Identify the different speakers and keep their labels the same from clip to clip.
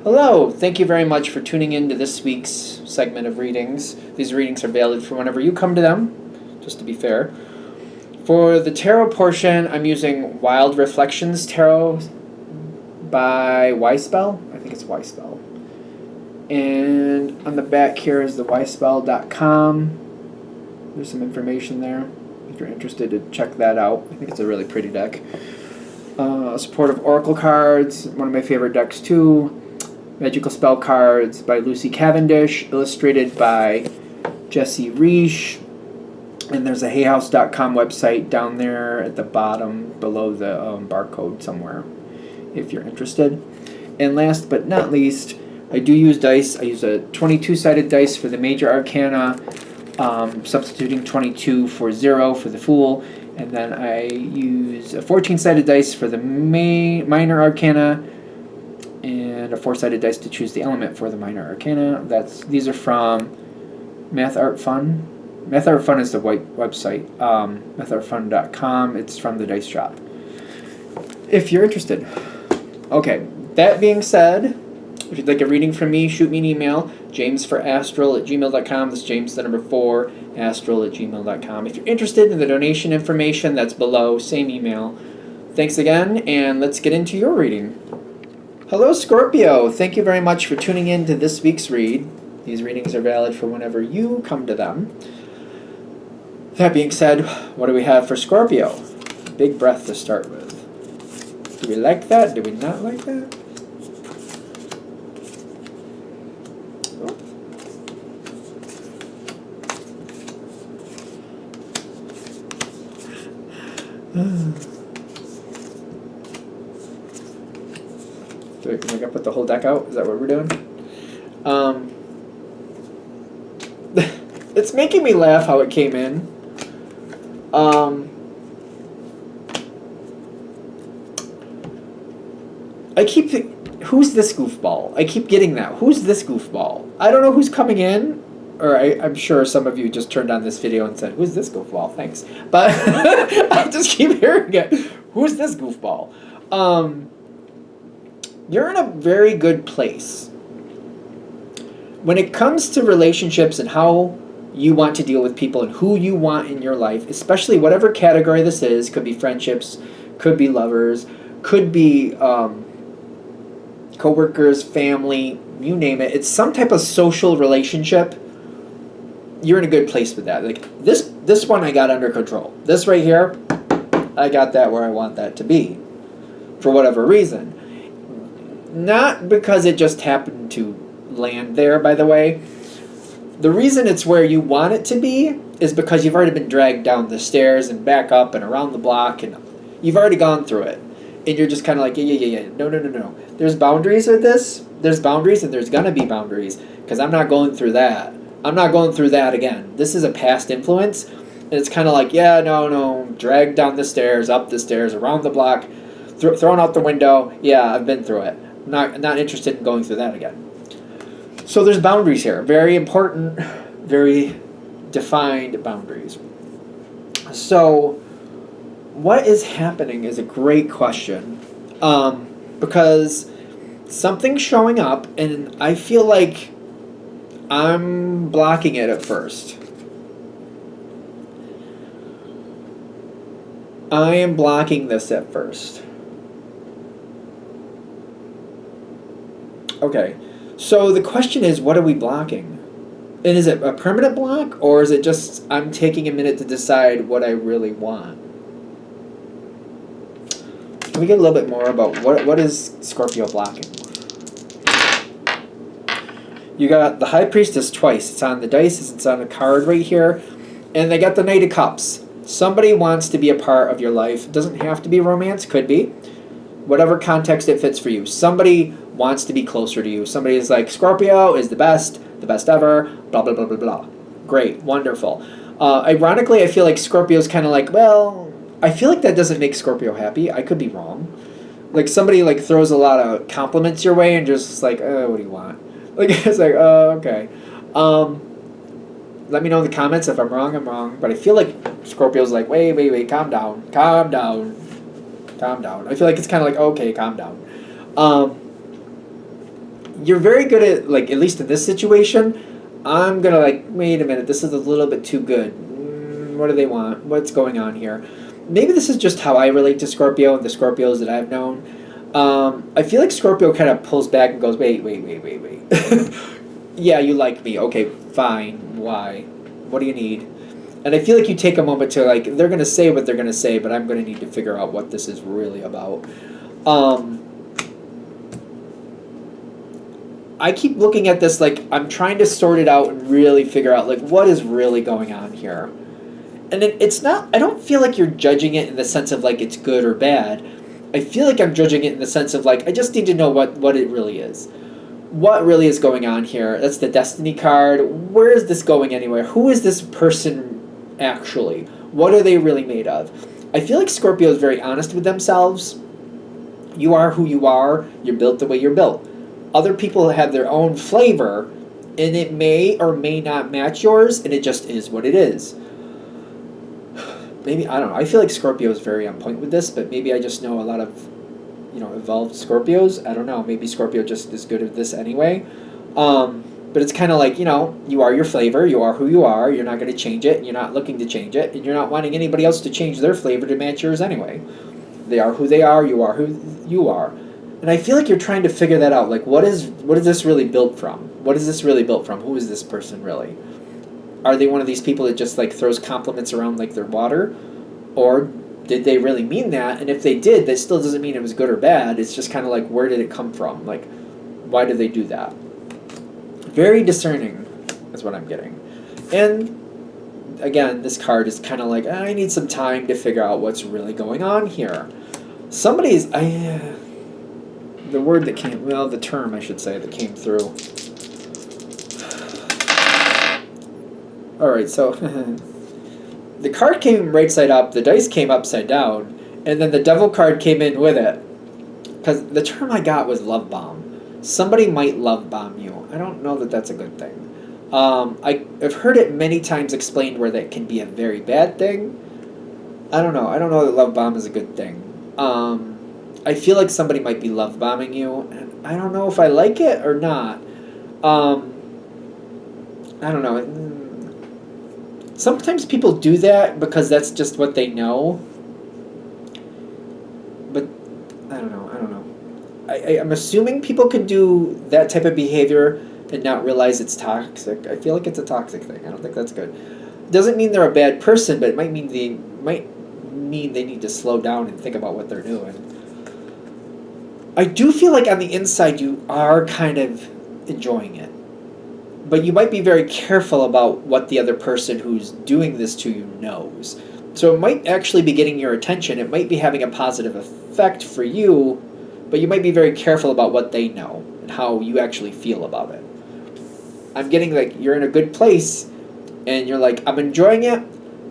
Speaker 1: Hello, thank you very much for tuning in to this week's segment of readings. These readings are valid for whenever you come to them, just to be fair. For the tarot portion, I'm using Wild Reflections Tarot by Weispell. I think it's Weispell. And on the back here is the weispell.com. There's some information there if you're interested to check that out. I think it's a really pretty deck. Supportive Oracle cards, one of my favorite decks too. Magical Spell Cards by Lucy Cavendish, illustrated by Jesse Reish. And there's a hayhouse.com website down there at the bottom below the barcode somewhere if you're interested. And last but not least, I do use dice. I use a 22-sided dice for the major arcana, substituting 22 for 0 for the Fool. And then I use a 14-sided dice for the minor arcana, and a 4-sided dice to choose the element for the minor arcana. These are from Math Art Fun. Math Art Fun is the website, mathartfun.com. It's from the Dice Shop, if you're interested. Okay, that being said, if you'd like a reading from me, shoot me an email, jamesforastral@gmail.com. That's James, the number 4, astral@gmail.com. If you're interested in the donation information, that's below, same email. Thanks again, and let's get into your reading. Hello, Scorpio. Thank you very much for tuning in to this week's read. These readings are valid for whenever you come to them. That being said, what do we have for Scorpio? Big breath to start with. Do we like that? Do we not like that? Am I gonna put the whole deck out? Is that what we're doing? It's making me laugh how it came in. Who's this goofball? I keep getting that. Who's this goofball? I don't know who's coming in, or I'm sure some of you just turned on this video and said, "Who's this goofball?" Thanks, but I just keep hearing it. Who's this goofball? You're in a very good place. When it comes to relationships and how you want to deal with people and who you want in your life, especially whatever category this is, could be friendships, could be lovers, could be coworkers, family, you name it. It's some type of social relationship. You're in a good place with that. Like this one I got under control. This right here, I got that where I want that to be for whatever reason. Not because it just happened to land there, by the way. The reason it's where you want it to be is because you've already been dragged down the stairs and back up and around the block, and you've already gone through it. And you're just kind of like, yeah. No. There's boundaries with this. There's boundaries, and there's going to be boundaries, because I'm not going through that. I'm not going through that again. This is a past influence, and it's kind of like, yeah, no, dragged down the stairs, up the stairs, around the block, thrown out the window. Yeah, I've been through it. Not interested in going through that again. So there's boundaries here. Very important, very defined boundaries. So what is happening is a great question, because something's showing up and I feel like I'm blocking it at first. I am blocking this at first. Okay, so the question is, what are we blocking? And is it a permanent block, or is it just I'm taking a minute to decide what I really want? Can we get a little bit more about what is Scorpio blocking? You got the High Priestess twice. It's on the dice, it's on a card right here. And they got the Knight of Cups. Somebody wants to be a part of your life. It doesn't have to be romance, could be. Whatever context it fits for you. Somebody wants to be closer to you. Somebody is like, Scorpio is the best ever, blah, blah, blah, blah, blah. Great, wonderful. Ironically, I feel like Scorpio's kind of like, well, I feel like that doesn't make Scorpio happy. I could be wrong. Like, somebody like throws a lot of compliments your way and just like, what do you want? Like, it's like, okay. Let me know in the comments if I'm wrong, I'm wrong. But I feel like Scorpio's like, wait, calm down. I feel like it's kind of like, okay, calm down. you're very good at, like, at least in this situation, I'm gonna, like, wait a minute, this is a little bit too good. What do they want? What's going on here? Maybe this is just how I relate to Scorpio and the Scorpios that I've known. I feel like Scorpio kind of pulls back and goes, wait. Yeah, you like me. Okay, fine. Why? What do you need? And I feel like you take a moment to, like, they're going to say what they're going to say, but I'm going to need to figure out what this is really about. I keep looking at this like I'm trying to sort it out and really figure out, like, what is really going on here. And it's not, I don't feel like you're judging it in the sense of, like, it's good or bad. I feel like I'm judging it in the sense of, like, I just need to know what it really is. What really is going on here? That's the Destiny card. Where is this going anywhere? Who is this person actually? What are they really made of? I feel like Scorpio is very honest with themselves. You are who you are. You're built the way you're built. Other people have their own flavor, and it may or may not match yours, and it just is what it is. Maybe, I don't know. I feel like Scorpio is very on point with this, but maybe I just know a lot of, evolved Scorpios. I don't know. Maybe Scorpio just is good at this anyway. But it's kind of like, you are your flavor. You are who you are. You're not going to change it. You're not looking to change it. And you're not wanting anybody else to change their flavor to match yours anyway. They are who they are. You are who you are. And I feel like you're trying to figure that out. Like, what is this really built from? What is this really built from? Who is this person really? Are they one of these people that just, like, throws compliments around like they're water? Or did they really mean that? And if they did, that still doesn't mean it was good or bad. It's just kind of like, where did it come from? Like, why did they do that? Very discerning is what I'm getting. And again, this card is kind of like, I need some time to figure out what's really going on here. The term, I should say, that came through. Alright, so the card came right side up, the dice came upside down, and then the devil card came in with it. Because the term I got was love bomb. Somebody might love bomb you. I don't know that that's a good thing. I've heard it many times explained where that can be a very bad thing. I don't know. I don't know that love bomb is a good thing. I feel like somebody might be love bombing you, and I don't know if I like it or not. I don't know. Sometimes people do that because that's just what they know. But I don't know. I'm assuming people can do that type of behavior and not realize it's toxic. I feel like it's a toxic thing. I don't think that's good. Doesn't mean they're a bad person, but it might mean they need to slow down and think about what they're doing. I do feel like on the inside you are kind of enjoying it. But you might be very careful about what the other person who's doing this to you knows. So it might actually be getting your attention. It might be having a positive effect for you, but you might be very careful about what they know and how you actually feel about it. I'm getting like you're in a good place, and you're like, I'm enjoying it.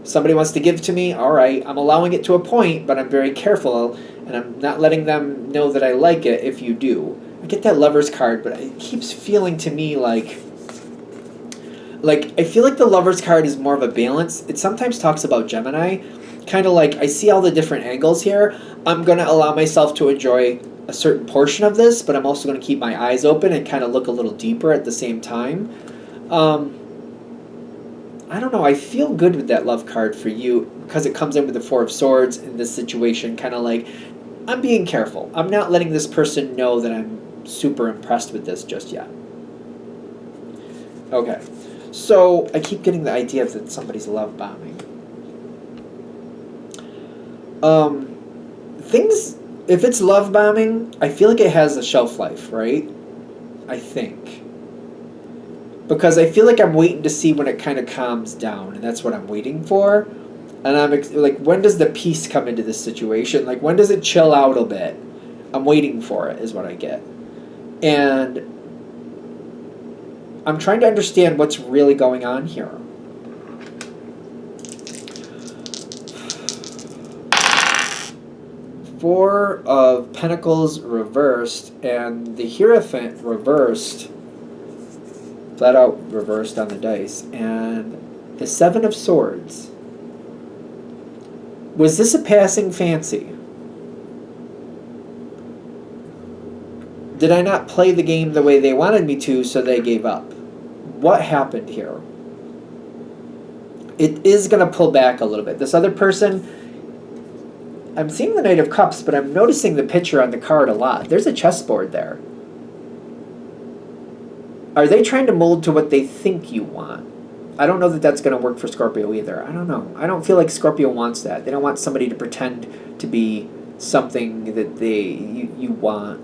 Speaker 1: Somebody wants to give to me. All right, I'm allowing it to a point, but I'm very careful, and I'm not letting them know that I like it if you do. I get that Lover's card, but it keeps feeling to me like I feel like the Lover's card is more of a balance. It sometimes talks about Gemini, kind of like, I see all the different angles here. I'm going to allow myself to enjoy a certain portion of this, but I'm also going to keep my eyes open and kind of look a little deeper at the same time. I don't know. I feel good with that love card for you because it comes in with the Four of Swords in this situation, kind of like, I'm being careful. I'm not letting this person know that I'm super impressed with this just yet. Okay. So I keep getting the idea that somebody's love bombing. If it's love bombing, I feel like it has a shelf life, right? I think. Because I feel like I'm waiting to see when it kind of calms down, and that's what I'm waiting for. And I'm like, when does the peace come into this situation? Like, when does it chill out a bit? I'm waiting for it, is what I get. And I'm trying to understand what's really going on here. Four of Pentacles reversed, and the Hierophant reversed, flat out reversed on the dice, and the Seven of Swords. Was this a passing fancy? Did I not play the game the way they wanted me to, so they gave up? What happened here? It is going to pull back a little bit. This other person, I'm seeing the Knight of Cups, but I'm noticing the picture on the card a lot. There's a chessboard there. Are they trying to mold to what they think you want? I don't know that that's going to work for Scorpio either. I don't know. I don't feel like Scorpio wants that. They don't want somebody to pretend to be something that you want.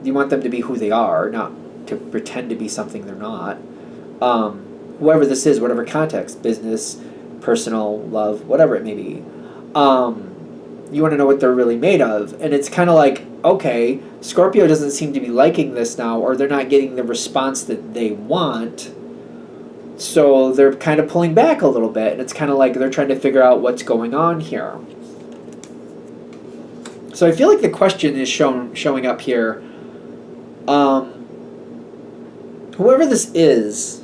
Speaker 1: You want them to be who they are, not to pretend to be something they're not. Whoever this is, whatever context, business, personal, love, whatever it may be. You want to know what they're really made of. And it's kind of like, okay, Scorpio doesn't seem to be liking this now, or they're not getting the response that they want. So they're kind of pulling back a little bit. And it's kind of like they're trying to figure out what's going on here. So I feel like the question is showing up here. Whoever this is,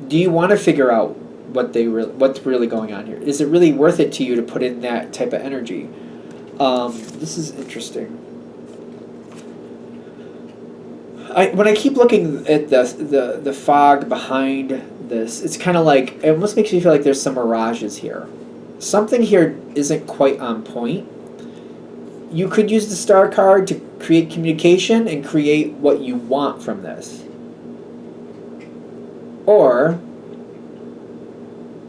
Speaker 1: do you want to figure out what's really going on here? Is it really worth it to you to put in that type of energy? This is interesting. When I keep looking at the fog behind this, it's kind of like, it almost makes me feel like there's some mirages here. Something here isn't quite on point. You could use the star card to create communication and create what you want from this. Or,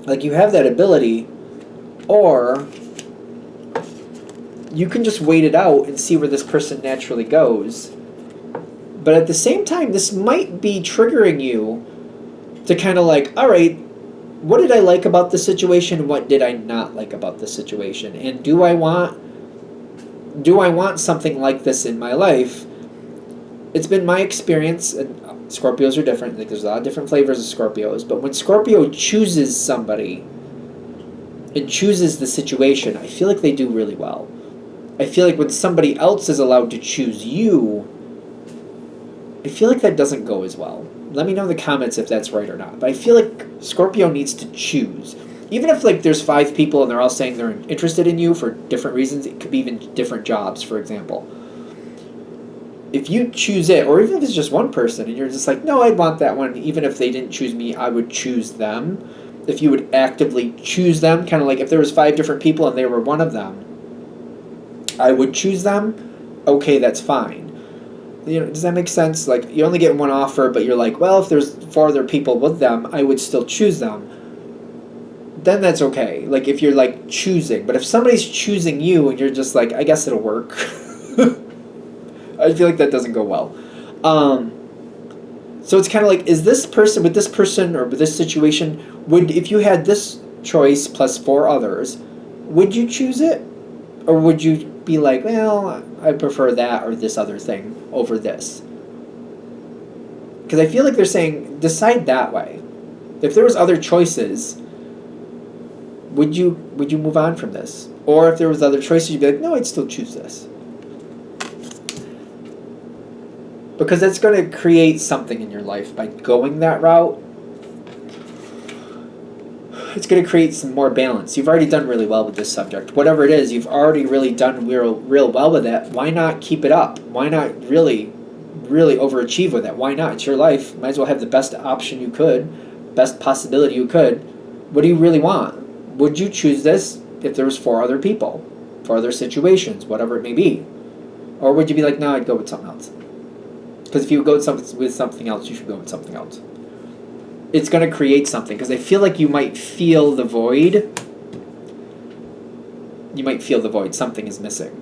Speaker 1: like, you have that ability, or you can just wait it out and see where this person naturally goes. But at the same time, this might be triggering you to kind of like, all right, what did I like about the situation? What did I not like about the situation? And do I want something like this in my life? It's been my experience, and Scorpios are different. Like, there's a lot of different flavors of Scorpios. But when Scorpio chooses somebody and chooses the situation, I feel like they do really well. I feel like when somebody else is allowed to choose you, I feel like that doesn't go as well. Let me know in the comments if that's right or not. But I feel like Scorpio needs to choose. Even if, like, there's 5 people and they're all saying they're interested in you for different reasons, it could be even different jobs, for example. If you choose it, or even if it's just one person and you're just like, no, I'd want that one, even if they didn't choose me, I would choose them. If you would actively choose them, kind of like if there was 5 different people and they were one of them, I would choose them, okay, that's fine. You know, does that make sense? Like, you only get one offer, but you're like, well, if there's 4 other people with them, I would still choose them. Then that's okay. Like, if you're, like, choosing. But if somebody's choosing you and you're just like, I guess it'll work. I feel like that doesn't go well. So it's kind of like, is this person, with this person or with this situation, if you had this choice plus 4 others, would you choose it? Or would you be like, well, I prefer that or this other thing over this? Because I feel like they're saying, decide that way. If there was other choices, would you move on from this? Or if there was other choices, you'd be like, no, I'd still choose this. Because that's going to create something in your life by going that route. It's going to create some more balance. You've already done really well with this subject. Whatever it is, you've already really done real well with it. Why not keep it up? Why not really overachieve with it? Why not? It's your life. Might as well have the best option you could, best possibility you could. What do you really want? Would you choose this if there was 4 other people, 4 other situations, whatever it may be? Or would you be like, no, I'd go with something else? Because if you go with something else, you should go with something else. It's going to create something, because I feel like you might feel the void. You might feel the void. Something is missing.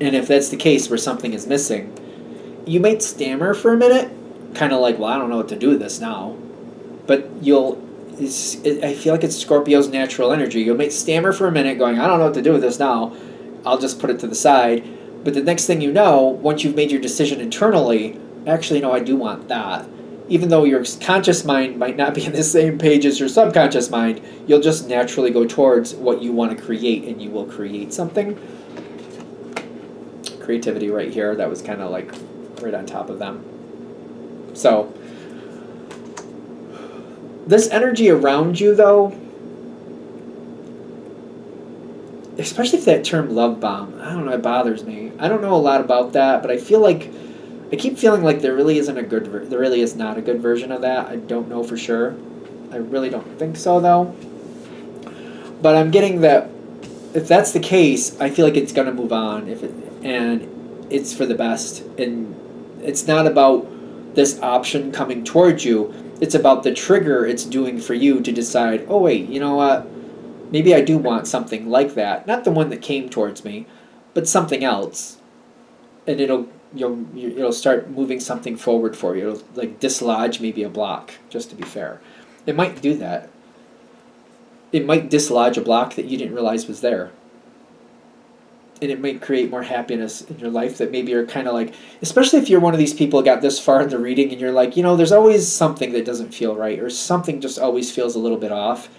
Speaker 1: And if that's the case where something is missing, you might stammer for a minute, kind of like, well, I don't know what to do with this now. But I feel like it's Scorpio's natural energy. You might stammer for a minute going, I don't know what to do with this now. I'll just put it to the side. But the next thing you know, once you've made your decision internally, actually, no, I do want that. Even though your conscious mind might not be on the same page as your subconscious mind, you'll just naturally go towards what you want to create, and you will create something. Creativity right here, that was kind of like right on top of them. So, this energy around you, though, especially if that term love bomb, I don't know, it bothers me. I don't know a lot about that, but I feel like I keep feeling like there really isn't a good there really is not a good version of that. I don't know for sure. I really don't think so though. But I'm getting that if that's the case, I feel like it's going to move on and it's for the best, and it's not about this option coming towards you. It's about the trigger it's doing for you to decide, "Oh wait, you know what? Maybe I do want something like that. Not the one that came towards me, but something else." And it'll start moving something forward for you. It'll like dislodge maybe a block, just to be fair. It might do that. It might dislodge a block that you didn't realize was there. And it might create more happiness in your life that maybe you're kind of like, especially if you're one of these people who got this far in the reading and you're like, there's always something that doesn't feel right or something just always feels a little bit off.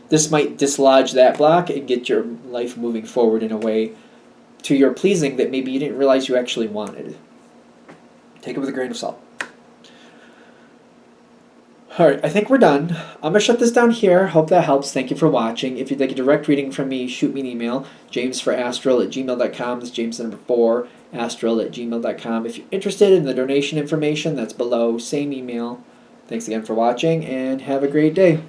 Speaker 1: This might dislodge that block and get your life moving forward in a way to your pleasing that maybe you didn't realize you actually wanted. Take it with a grain of salt. Alright, I think we're done. I'm going to shut this down here. Hope that helps. Thank you for watching. If you'd like a direct reading from me, shoot me an email. jamesforastral@gmail.com. That's James number 4, astral@gmail.com. If you're interested in the donation information, that's below. Same email. Thanks again for watching, and have a great day.